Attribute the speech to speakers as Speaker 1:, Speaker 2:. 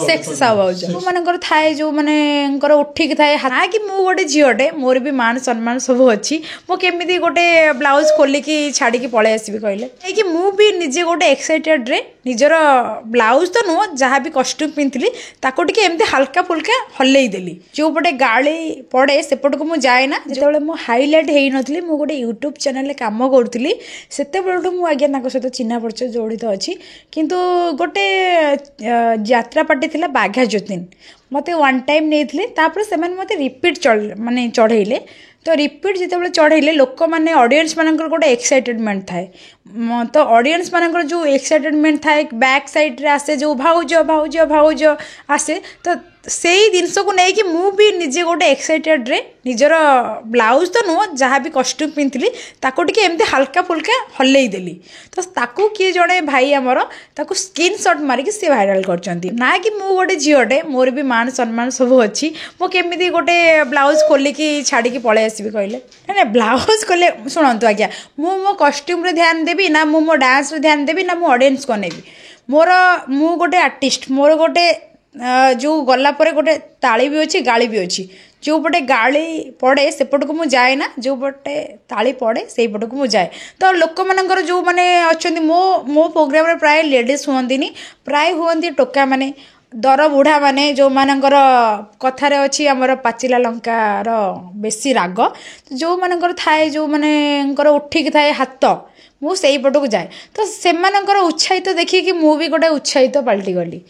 Speaker 1: Sex साउज जो मानकर थाए जो मानकर उठिक थाए ना कि मु गोटे झीटे मोर भी मान सम्मान सब अच्छी मु केमी गोटे ब्लाउज खोलिकी छाड़ी पलि आसबि कहले कि मु भी निजे गोटे एक्साइटेड रे निजर ब्लाउज तो नुह जहाँ भी कस्ट्यूम पिंधली ताको टिके एमती हल्का फुल्का हल्ले देली जो पटे गाड़ी पड़े सेपट को मुझे जाए ना जो मु हाइलाइट हो नी मु गोटे यूट्यूब चैनल काम करूली से मु आज्ञा सहित चिन्हा परिचय जड़ित अच्छी किंतु गोटे यात्रा पार्टी थिला बाघा ज्योतिन मते वन टाइम नहीं तापर से मते रिपीट माने चढ़ेले तो रिपीट जिते चढ़ेले लोक मैंने ऑडियंस मानकर गोटे एक्साइटेडमेंट थाए तो ऑडियंस मानकर जो एक्साइटेडमेंट थाए बैक साइड रे आसे जो भाउज भाउज भाउज आसे तो से जिनस को लेकिन मु भी निजे गोटे एक्साइटेड रे निजर ब्लाउज तो नुह जहाँ भी कस्ट्यूम पिंधली ताको टिके एमती हल्का फुल्का हल्ले देली तो ताकू किए जड़े भाई आमर ताकू स्क्रीन शॉट मारिकी सी भाइराल करचंती ना कि मु गोटे झीटे मोर भी मान सम्मान सब अच्छी मु केमी गोटे ब्लाउज खोलिकी छाड़ी पलि आसबि कहले ना ब्लाउज खोले शुणु आज्ञा मो कस्ट्यूम रे ध्यान देवी ना मो डांस रे ध्यान देवी ना मो ऑडियंस को नेबी मोर मु गोटे आर्टिस्ट मोर गोटे जो गला परे गोटे ताली भी अच्छी गाड़ी भी अच्छी जो पटे गाड़ी पड़े सेपट को मुझे जाए ना जो पटे ताली पड़े से पट को मुझे जाए तो लोक मानकर जो मैंने अच्छा मो मो प्रोग्राम रे प्राय लेडीज हुंती प्राय हुंती टोका माने दर बुढ़ा माने जो मानकर कथार अच्छी आमर पाचिला लंकार बेसी राग जो मानकर थाए जो मानकर उठिक थाए हाथ मु से पटक जाए तो से उत्साहित देखिए कि मु भी गोटे उत्साहित पलटि गली।